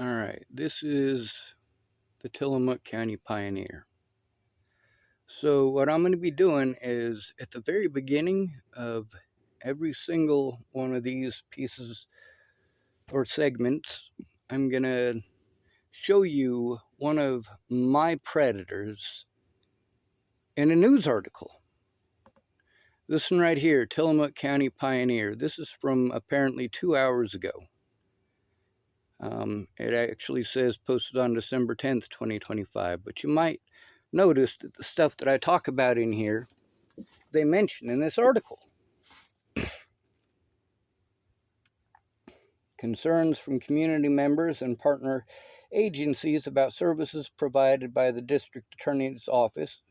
Alright, this is the Tillamook County Pioneer. So what I'm going to be doing is at the very beginning of every single one of these pieces or segments, I'm going to show you one of my predators in a news article. This one right here, Tillamook County Pioneer. This is from apparently 2 hours ago. It actually says posted on December 10th, 2025, but you might notice that the stuff that I talk about in here, they mention in this article. Concerns from community members and partner agencies about services provided by the district attorney's office,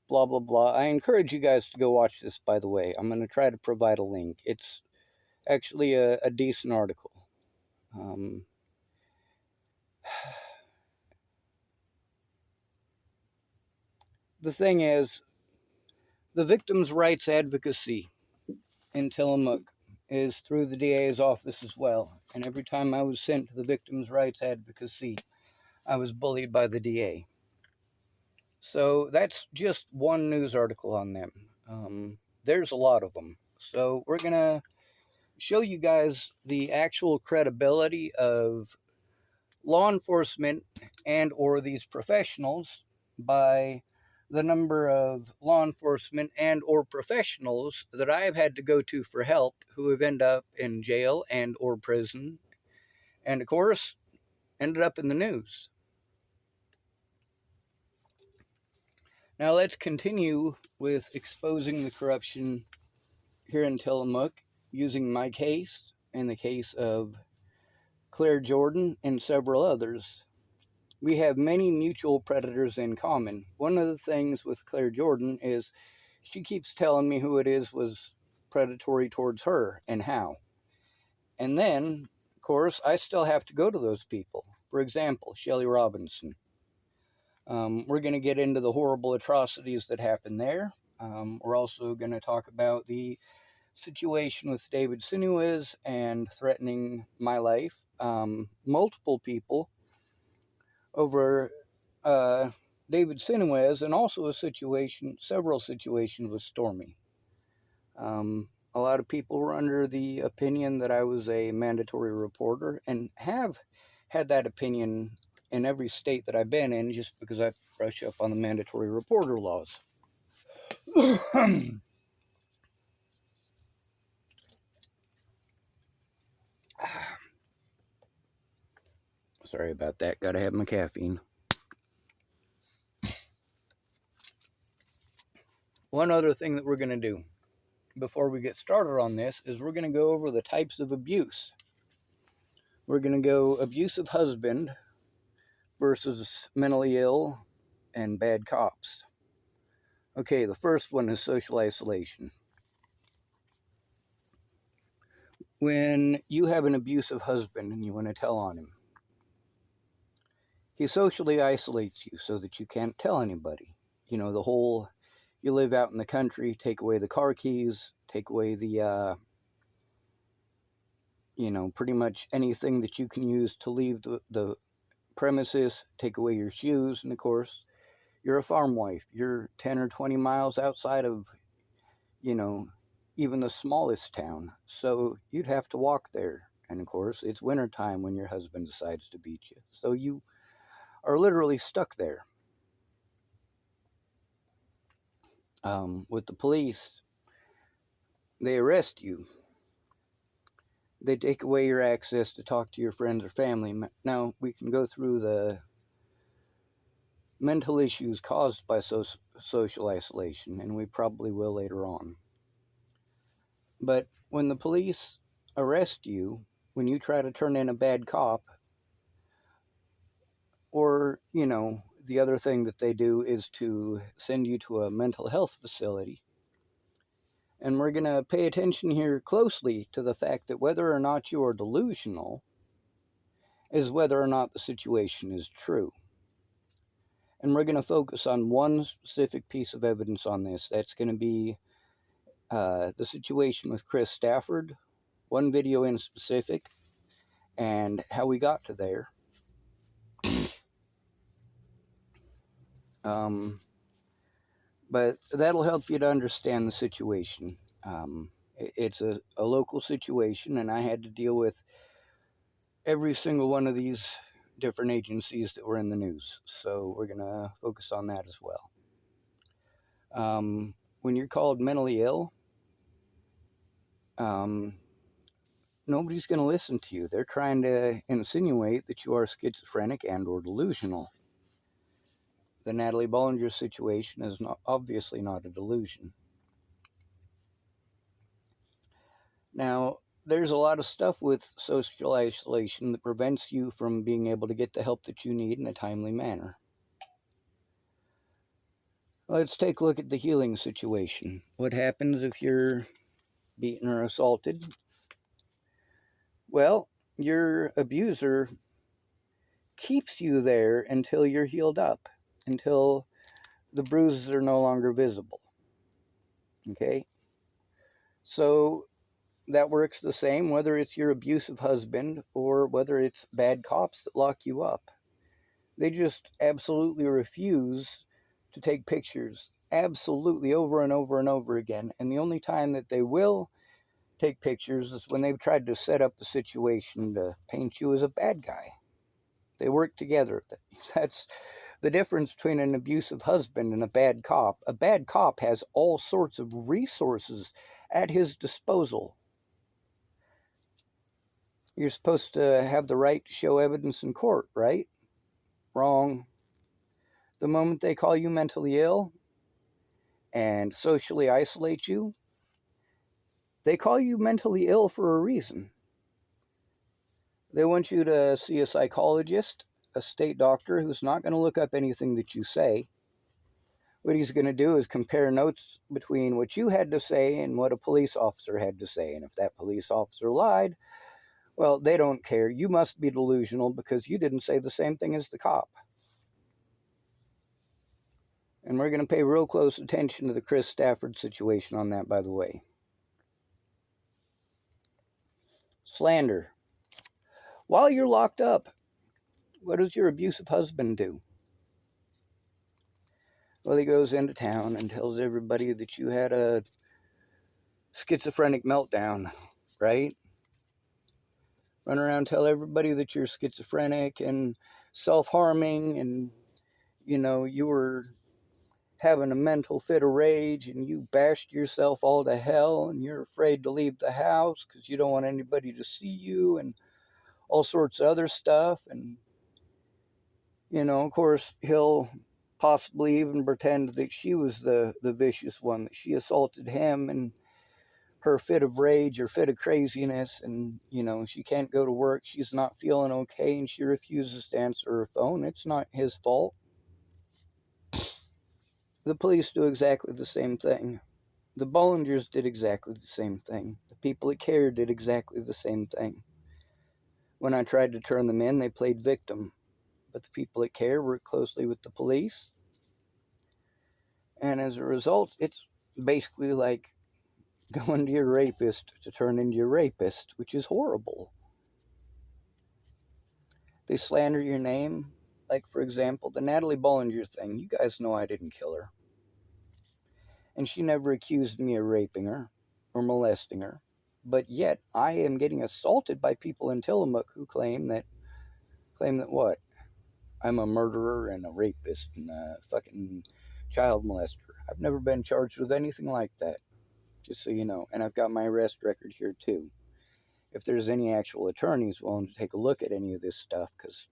blah, blah, blah. I encourage you guys to go watch this, by the way. I'm going to try to provide a link. It's actually a decent article. The thing is, the victims' rights advocacy in Tillamook is through the DA's office as well. And every time I was sent to the victims' rights advocacy, I was bullied by the DA. So that's just one news article on them. There's a lot of them. So we're going to show you guys the actual credibility of law enforcement and or these professionals by the number of law enforcement and or professionals that I've had to go to for help who have ended up in jail and or prison and of course ended up in the news. Now let's continue with exposing the corruption here in Tillamook using my case and the case of Claire Jordan and several others. We have many mutual predators in common. One of the things with Claire Jordan is she keeps telling me who it is was predatory towards her and how. And then, of course, I still have to go to those people. For example, Shelley Robinson. We're going to get into the horrible atrocities that happened there. We're also going to talk about the situation with David Sinuez and threatening my life. Multiple people over David Sinuez, and also several situations with Stormy. A lot of people were under the opinion that I was a mandatory reporter and have had that opinion in every state that I've been in just because I brush up on the mandatory reporter laws. Sorry about that. Gotta have my caffeine. One other thing that we're going to do before we get started on this is we're going to go over the types of abuse. We're going to go abusive husband versus mentally ill and bad cops. Okay, the first one is social isolation. When you have an abusive husband and you want to tell on him, he socially isolates you so that you can't tell anybody. You know, the whole, you live out in the country, take away the car keys, take away the, pretty much anything that you can use to leave the premises, take away your shoes, and of course, you're a farm wife. You're 10 or 20 miles outside of, even the smallest town. So you'd have to walk there. And of course, it's wintertime when your husband decides to beat you. So you are literally stuck there. With the police, they arrest you. They take away your access to talk to your friends or family. Now, we can go through the mental issues caused by social isolation, and we probably will later on. But when the police arrest you, when you try to turn in a bad cop, or, the other thing that they do is to send you to a mental health facility. And we're going to pay attention here closely to the fact that whether or not you are delusional is whether or not the situation is true. And we're going to focus on one specific piece of evidence on this. That's going to be the situation with Chris Stafford, one video in specific, and how we got to there. But that'll help you to understand the situation. It's a local situation, and I had to deal with every single one of these different agencies that were in the news. So we're going to focus on that as well. When you're called mentally ill, nobody's going to listen to you. They're trying to insinuate that you are schizophrenic and or delusional. The Natalie Bollinger situation is obviously not a delusion. Now, there's a lot of stuff with social isolation that prevents you from being able to get the help that you need in a timely manner. Let's take a look at the healing situation. What happens if you're beaten or assaulted? Well, your abuser keeps you there until you're healed up, until the bruises are no longer visible. Okay? So that works the same whether it's your abusive husband or whether it's bad cops that lock you up. They just absolutely refuse to take pictures, absolutely, over and over and over again. And the only time that they will take pictures is when they've tried to set up the situation to paint you as a bad guy. They work together. That's the difference between an abusive husband and a bad cop. A bad cop has all sorts of resources at his disposal. You're supposed to have the right to show evidence in court, right? Wrong. The moment they call you mentally ill and socially isolate you, they call you mentally ill for a reason. They want you to see a psychologist, a state doctor who's not going to look up anything that you say. What he's going to do is compare notes between what you had to say and what a police officer had to say. And if that police officer lied, well, they don't care. You must be delusional because you didn't say the same thing as the cop. And we're going to pay real close attention to the Chris Stafford situation on that, by the way. Slander. While you're locked up, what does your abusive husband do? Well, he goes into town and tells everybody that you had a schizophrenic meltdown, right? Run around, tell everybody that you're schizophrenic and self-harming, and you were having a mental fit of rage and you bashed yourself all to hell and you're afraid to leave the house because you don't want anybody to see you and all sorts of other stuff. And of course, he'll possibly even pretend that she was the vicious one, that she assaulted him and her fit of rage or fit of craziness, and she can't go to work, she's not feeling okay, and she refuses to answer her phone. It's not his fault. The police do exactly the same thing. The Bollingers did exactly the same thing. The people at CARE did exactly the same thing. When I tried to turn them in, they played victim. But the people at CARE work closely with the police. And as a result, it's basically like going to your rapist to turn into your rapist, which is horrible. They slander your name. Like, for example, the Natalie Bollinger thing. You guys know I didn't kill her. And she never accused me of raping her or molesting her. But yet, I am getting assaulted by people in Tillamook who claim that what? I'm a murderer and a rapist and a fucking child molester. I've never been charged with anything like that, just so you know. And I've got my arrest record here, too. If there's any actual attorneys willing to take a look at any of this stuff, because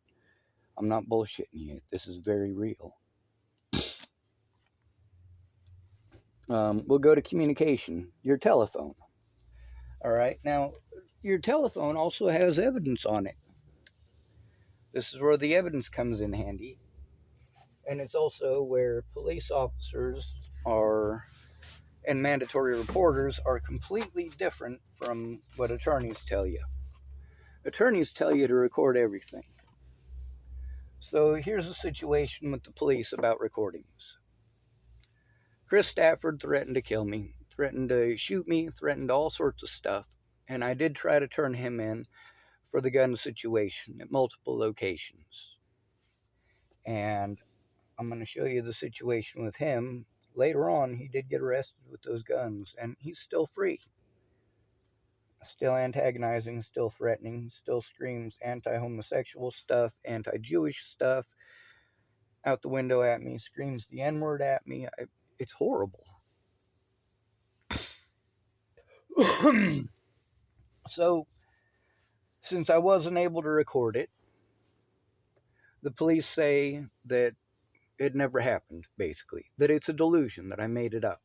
I'm not bullshitting you. This is very real. We'll go to communication. Your telephone. All right. Now, your telephone also has evidence on it. This is where the evidence comes in handy. And it's also where police officers are and mandatory reporters are completely different from what attorneys tell you. Attorneys tell you to record everything. So here's a situation with the police about recordings. Chris Stafford threatened to kill me, threatened to shoot me, threatened all sorts of stuff. And I did try to turn him in for the gun situation at multiple locations. And I'm going to show you the situation with him. Later on, he did get arrested with those guns, and he's still free. Still antagonizing, still threatening, still screams anti-homosexual stuff, anti-Jewish stuff out the window at me, screams the N-word at me. It's horrible. So, since I wasn't able to record it, the police say that it never happened, basically. That it's a delusion, that I made it up.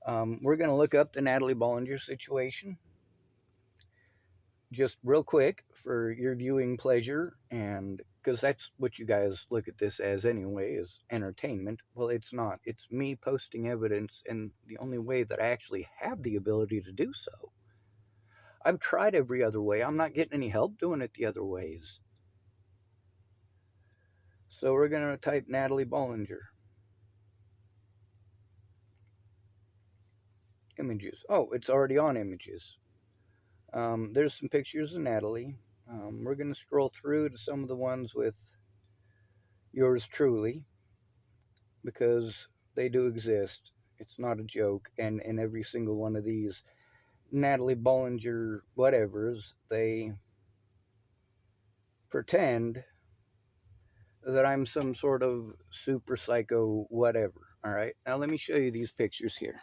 We're going to look up the Natalie Bollinger situation just real quick for your viewing pleasure, and because that's what you guys look at this as anyway, is entertainment. Well, it's not. It's me posting evidence, and the only way that I actually have the ability to do so. I've tried every other way. I'm not getting any help doing it the other ways. So we're going to type Natalie Bollinger. Images. Oh, it's already on images. There's some pictures of Natalie. We're going to scroll through to some of the ones with yours truly, because they do exist. It's not a joke. And in every single one of these Natalie Bollinger whatevers, they pretend that I'm some sort of super psycho whatever. All right, now let me show you these pictures here.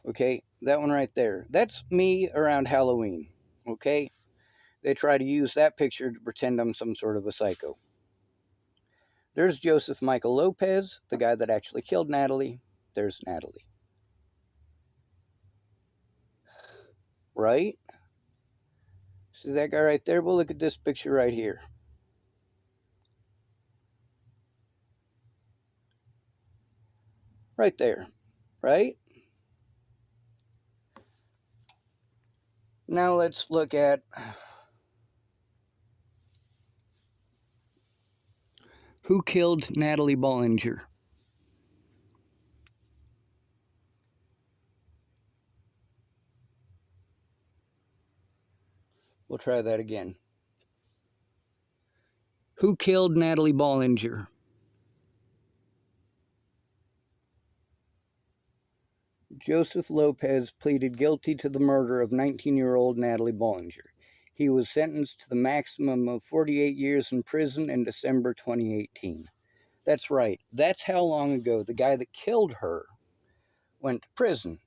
Okay, that one right there, that's me around Halloween. Okay, they try to use that picture to pretend I'm some sort of a psycho. There's Joseph Michael Lopez, the guy that actually killed Natalie. There's Natalie. Right? See that guy right there? Well, look at this picture right here. Right there. Right? Now let's look at who killed Natalie Bollinger. We'll try that again. Who killed Natalie Bollinger? Joseph Lopez pleaded guilty to the murder of 19-year-old Natalie Bollinger. He was sentenced to the maximum of 48 years in prison in December 2018. That's right. That's how long ago the guy that killed her went to prison.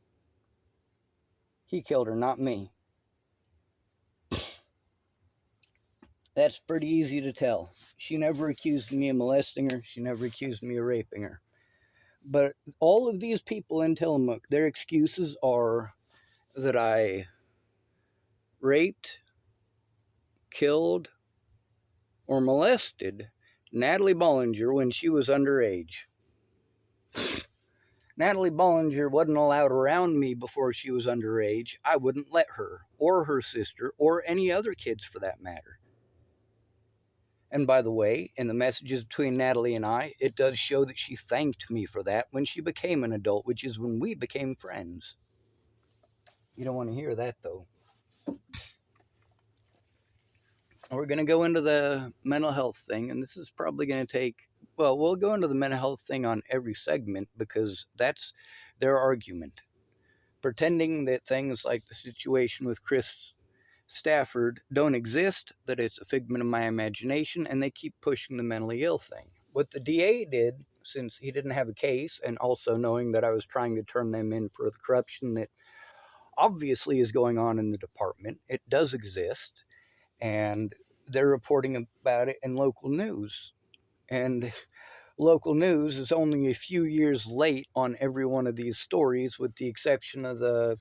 He killed her, not me. That's pretty easy to tell. She never accused me of molesting her. She never accused me of raping her. But all of these people in Tillamook, their excuses are that I raped, killed, or molested Natalie Bollinger when she was underage. Natalie Bollinger wasn't allowed around me before she was underage. I wouldn't let her, or her sister, or any other kids for that matter. And by the way, in the messages between Natalie and I, it does show that she thanked me for that when she became an adult, which is when we became friends. You don't want to hear that, though. We're going to go into the mental health thing, and this is probably going to take, well, we'll go into the mental health thing on every segment because that's their argument. Pretending that things like the situation with Chris Stafford don't exist, that it's a figment of my imagination, and they keep pushing the mentally ill thing. What the DA did, since he didn't have a case, and also knowing that I was trying to turn them in for the corruption that obviously is going on in the department, it does exist, and they're reporting about it in local news. And local news is only a few years late on every one of these stories, with the exception of the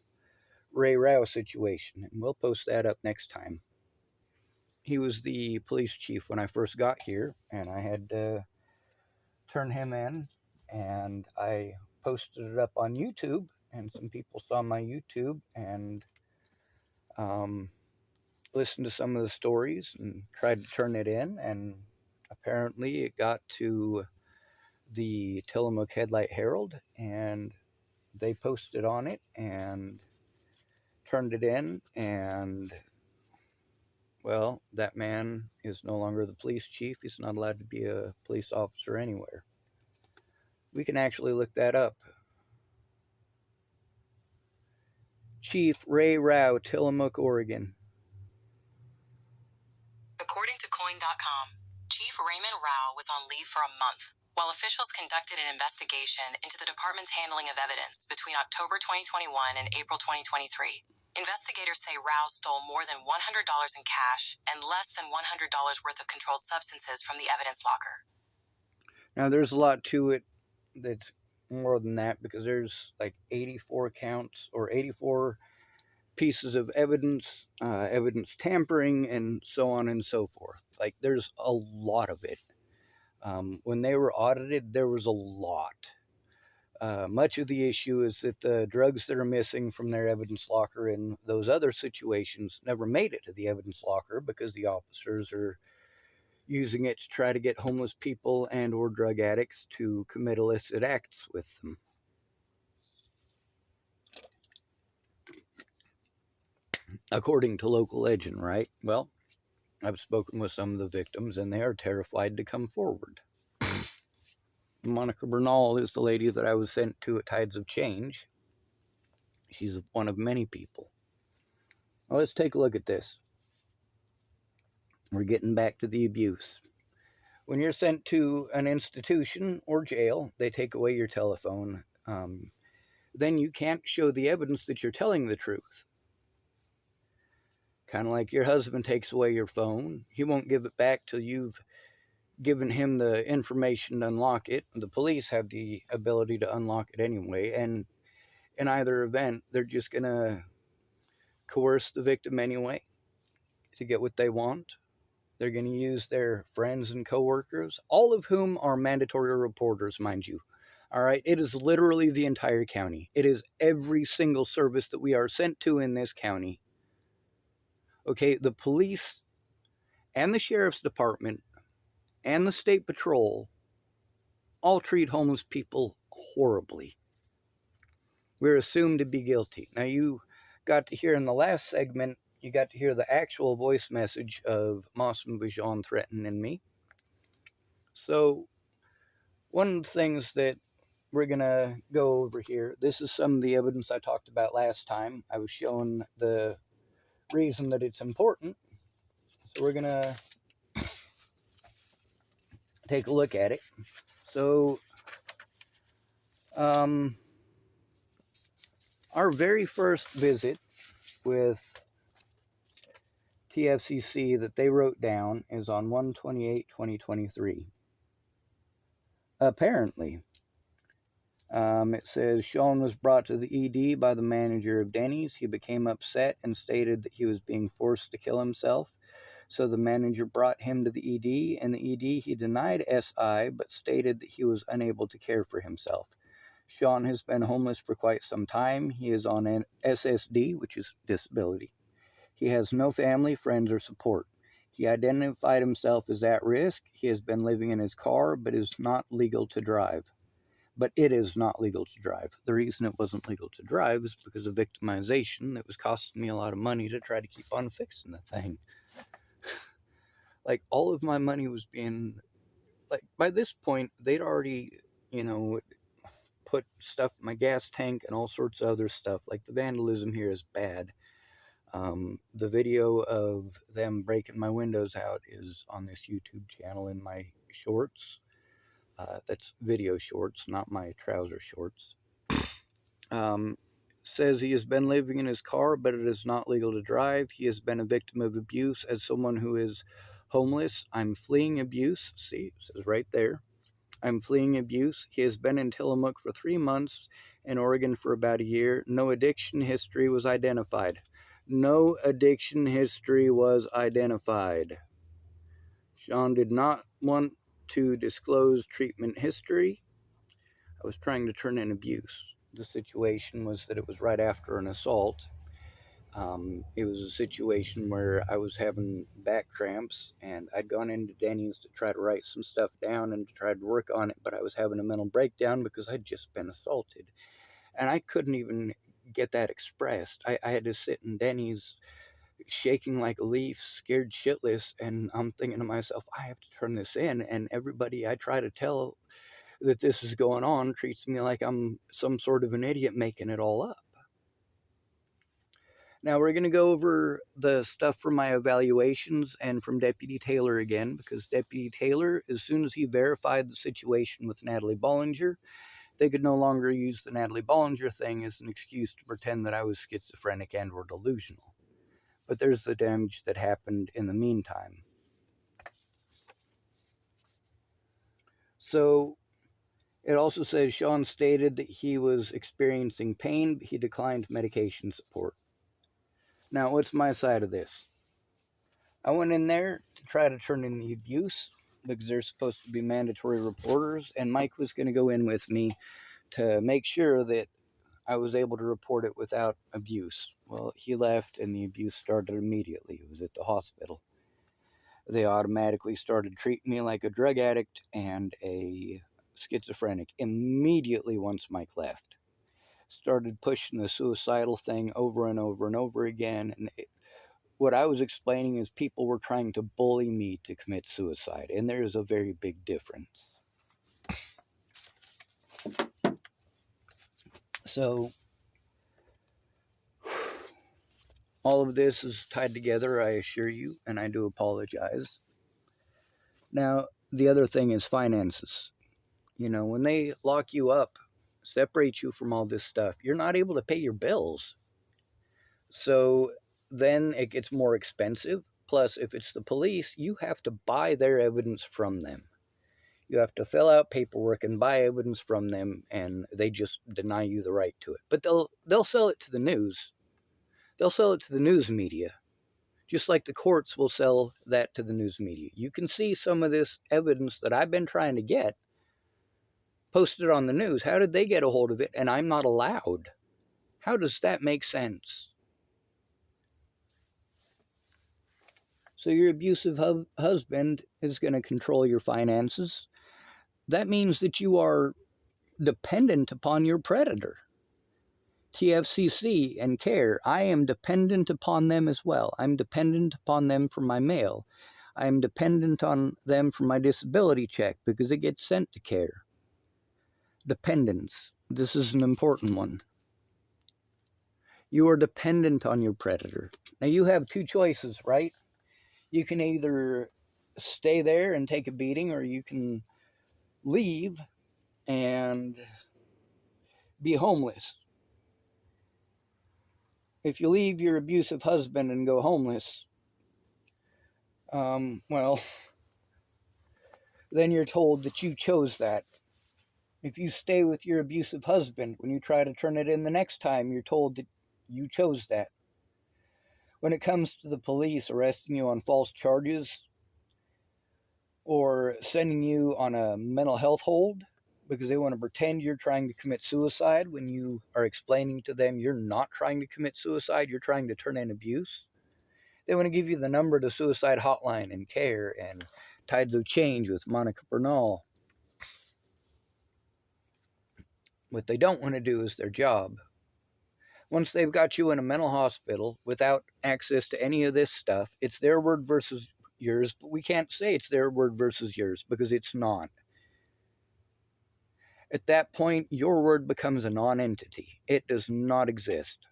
Ray Rao situation, and we'll post that up next time. He was the police chief when I first got here, and I had to turn him in, and I posted it up on YouTube, and some people saw my YouTube and listened to some of the stories and tried to turn it in, and apparently it got to the Tillamook Headlight Herald, and they posted on it and turned it in, and Well, that man is no longer the police chief. He's not allowed to be a police officer anywhere. We can actually look that up. Chief Ray Rao, Tillamook, Oregon. According to Coin.com, Chief Raymond Rao was on leave for a month, while officials conducted an investigation into the department's handling of evidence between October 2021 and April 2023. Investigators say Rao stole more than $100 in cash and less than $100 worth of controlled substances from the evidence locker. Now, there's a lot to it that's more than that, because there's like 84 counts or 84 pieces of evidence, evidence tampering, and so on and so forth. Like, there's a lot of it. When they were audited, there was a lot. Much of the issue is that the drugs that are missing from their evidence locker in those other situations never made it to the evidence locker because the officers are using it to try to get homeless people and or drug addicts to commit illicit acts with them. According to local legend, right? Well, I've spoken with some of the victims and they are terrified to come forward. Monica Bernal is the lady that I was sent to at Tides of Change. She's one of many people. Well, let's take a look at this. We're getting back to the abuse. When you're sent to an institution or jail, they take away your telephone. Then you can't show the evidence that you're telling the truth. Kind of like your husband takes away your phone. He won't give it back till you've given him the information to unlock it. The police have the ability to unlock it anyway. And in either event, they're just going to coerce the victim anyway to get what they want. They're going to use their friends and coworkers, all of whom are mandatory reporters, mind you. All right. It is literally the entire county. It is every single service that we are sent to in this county. Okay. The police and the sheriff's department and the state patrol all treat homeless people horribly. We're assumed to be guilty. Now, you got to hear in the last segment, you got to hear the actual voice message of Mossam Vajon threatening me. So, one of the things that we're going to go over here, this is some of the evidence I talked about last time. I was showing the reason that it's important. So, we're going to take a look at it. So, our very first visit with TFCC that they wrote down is on 1/28/2023. Apparently, it says Sean was brought to the ED by the manager of Denny's. He became upset and stated that he was being forced to kill himself. So the manager brought him to the ED. In the ED, he denied SI, but stated that he was unable to care for himself. Sean has been homeless for quite some time. He is on an SSD, which is disability. He has no family, friends, or support. He identified himself as at risk. He has been living in his car, but is not legal to drive. But it is not legal to drive. The reason it wasn't legal to drive is because of victimization that was costing me a lot of money to try to keep on fixing the thing. Like, all of my money was being, like, by this point, they'd already, put stuff in my gas tank and all sorts of other stuff. Like, the vandalism here is bad. The video of them breaking my windows out is on this YouTube channel in my shorts. That's video shorts, not my trouser shorts. Says he has been living in his car, but it is not legal to drive. He has been a victim of abuse. As someone who is homeless, I'm fleeing abuse. See, it says right there. I'm fleeing abuse. He has been in Tillamook for 3 months, in Oregon for about a year. No addiction history was identified. No addiction history was identified. Sean did not want to disclose treatment history. I was trying to turn in abuse. The situation was that it was right after an assault. It was a situation where I was having back cramps, and I'd gone into Denny's to try to write some stuff down and to try to work on it, but I was having a mental breakdown because I'd just been assaulted. And I couldn't even get that expressed. I had to sit in Denny's shaking like a leaf, scared shitless, and I'm thinking to myself, I have to turn this in, and everybody I try to tell that this is going on treats me like I'm some sort of an idiot making it all up. Now we're going to go over the stuff from my evaluations and from Deputy Taylor again, because Deputy Taylor, as soon as he verified the situation with Natalie Bollinger, they could no longer use the Natalie Bollinger thing as an excuse to pretend that I was schizophrenic and or delusional. But there's the damage that happened in the meantime. So it also says Sean stated that he was experiencing pain, but he declined medication support. Now, what's my side of this? I went in there to try to turn in the abuse because they're supposed to be mandatory reporters, and Mike was going to go in with me to make sure that I was able to report it without abuse. Well, he left, and the abuse started immediately. It was at the hospital. They automatically started treating me like a drug addict and a schizophrenic immediately once Mike left. Started pushing the suicidal thing over and over and over again. And what I was explaining is people were trying to bully me to commit suicide, and there's a very big difference. So, all of this is tied together, I assure you, and I do apologize. Now, the other thing is finances. You know, when they lock you up, separate you from all this stuff, you're not able to pay your bills. So then it gets more expensive. Plus, if it's the police, you have to buy their evidence from them. You have to fill out paperwork and buy evidence from them, and they just deny you the right to it. But they'll sell it to the news. They'll sell it to the news media, just like the courts will sell that to the news media. You can see some of this evidence that I've been trying to get posted on the news. How did they get a hold of it and I'm not allowed? How does that make sense? So your abusive husband is going to control your finances. That means that you are dependent upon your predator. TFCC and CARE, I am dependent upon them as well. I'm dependent upon them for my mail. I'm dependent on them for my disability check because it gets sent to CARE. Dependence. This is an important one. You are dependent on your predator. Now you have two choices, right? You can either stay there and take a beating, or you can leave and be homeless. If you leave your abusive husband and go homeless, well, then you're told that you chose that. If you stay with your abusive husband, when you try to turn it in the next time, you're told that you chose that. When it comes to the police arresting you on false charges or sending you on a mental health hold because they want to pretend you're trying to commit suicide when you are explaining to them you're not trying to commit suicide, you're trying to turn in abuse. They want to give you the number to suicide hotline and CARE and Tides of Change with Monica Bernal. What they don't want to do is their job. Once they've got you in a mental hospital without access to any of this stuff, it's their word versus yours, but we can't say it's their word versus yours because it's not. At that point, your word becomes a non-entity. It does not exist.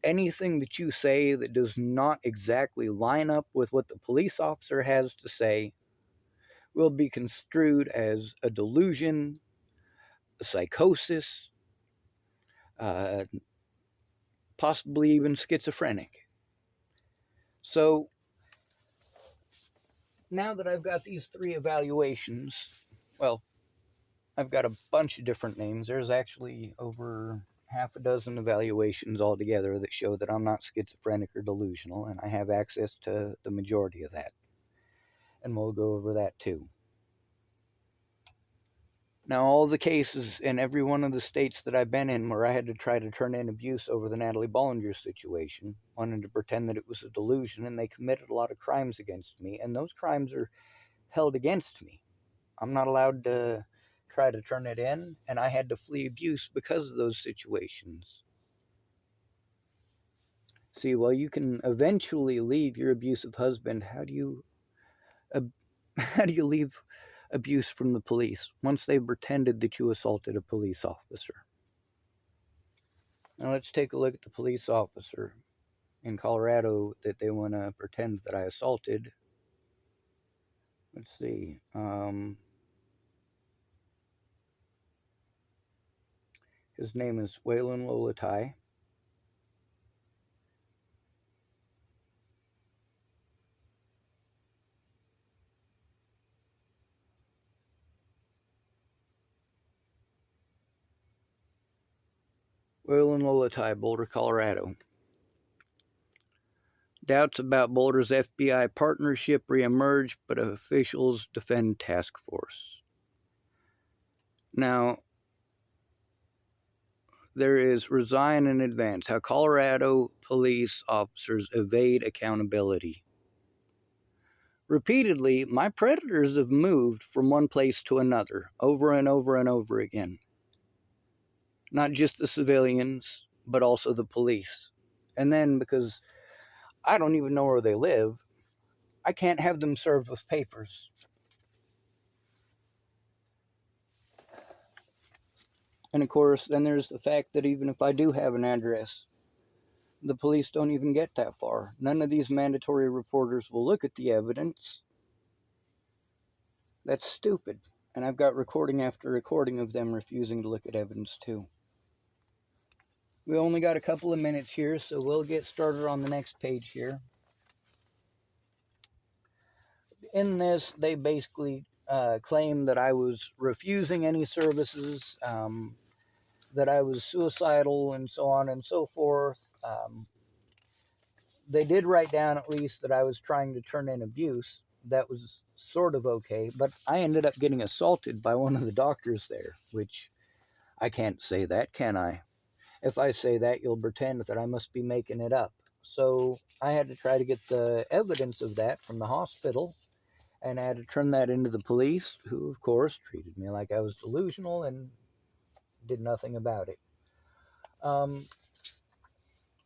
Anything that you say that does not exactly line up with what the police officer has to say will be construed as a delusion, a psychosis, uh, possibly even schizophrenic. So now that I've got these three evaluations, well, I've got a bunch of different names. There's actually over half a dozen evaluations altogether that show that I'm not schizophrenic or delusional, and I have access to the majority of that. And we'll go over that too. Now, all the cases in every one of the states that I've been in where I had to try to turn in abuse over the Natalie Bollinger situation, wanted to pretend that it was a delusion, and they committed a lot of crimes against me, and those crimes are held against me. I'm not allowed to try to turn it in, and I had to flee abuse because of those situations. See, while you can eventually leave your abusive husband, how do you leave abuse from the police once they've pretended that you assaulted a police officer? Now let's take a look at the police officer in Colorado that they want to pretend that I assaulted. Let's see. His name is Waylon Lolatai. Waylon Lolatai, Boulder, Colorado. Doubts about Boulder's FBI partnership reemerge, but officials defend task force. Now, there is resign in advance, how Colorado police officers evade accountability. Repeatedly, my predators have moved from one place to another, over and over and over again. Not just the civilians, but also the police. And then, because I don't even know where they live, I can't have them served with papers. And of course, then there's the fact that even if I do have an address, the police don't even get that far. None of these mandatory reporters will look at the evidence. That's stupid. And I've got recording after recording of them refusing to look at evidence too. We only got a couple of minutes here, so we'll get started on the next page here. In this, they basically claim that I was refusing any services, that I was suicidal, and so on and so forth. They did write down at least that I was trying to turn in abuse. That was sort of okay, but I ended up getting assaulted by one of the doctors there, which I can't say that, can I? If I say that, you'll pretend that I must be making it up. So I had to try to get the evidence of that from the hospital, and I had to turn that into the police, who, of course, treated me like I was delusional and did nothing about it.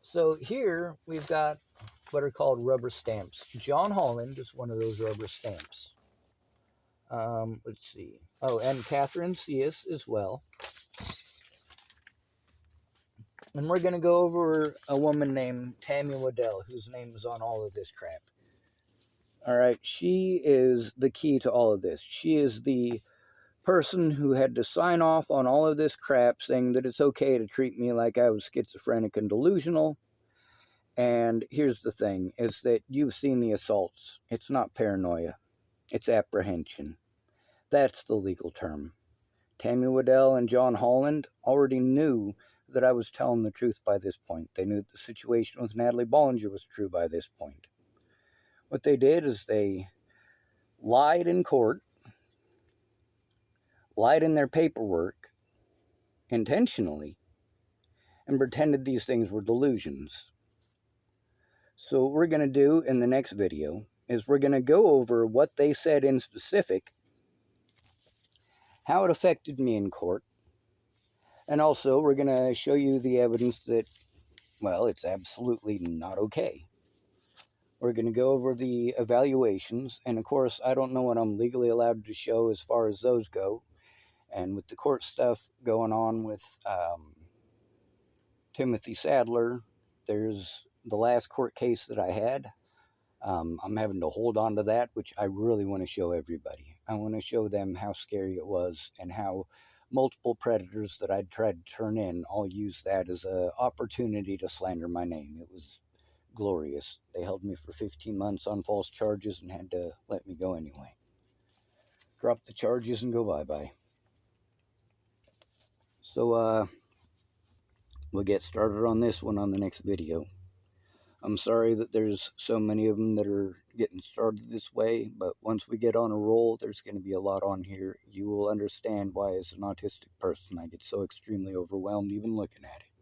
So here we've got what are called rubber stamps. John Holland is one of those rubber stamps. Let's see. Oh, and Catherine Cias as well. And we're going to go over a woman named Tammy Waddell, whose name is on all of this crap. All right, she is the key to all of this. She is the person who had to sign off on all of this crap, saying that it's okay to treat me like I was schizophrenic and delusional. And here's the thing, is that you've seen the assaults. It's not paranoia. It's apprehension. That's the legal term. Tammy Waddell and John Holland already knew that I was telling the truth by this point. They knew that the situation with Natalie Bollinger was true by this point. What they did is they lied in court, lied in their paperwork intentionally, and pretended these things were delusions. So what we're going to do in the next video is we're going to go over what they said in specific, how it affected me in court, and also we're going to show you the evidence that, well, it's absolutely not okay. We're going to go over the evaluations, and of course, I don't know what I'm legally allowed to show as far as those go. And with the court stuff going on with Timothy Sadler, there's the last court case that I had. I'm having to hold on to that, which I really want to show everybody. I want to show them how scary it was and how multiple predators that I'd tried to turn in all used that as an opportunity to slander my name. It was glorious. They held me for 15 months on false charges and had to let me go anyway. Drop the charges and go bye-bye. So, we'll get started on this one on the next video. I'm sorry that there's so many of them that are getting started this way, but once we get on a roll, there's going to be a lot on here. You will understand why, as an autistic person, I get so extremely overwhelmed even looking at it.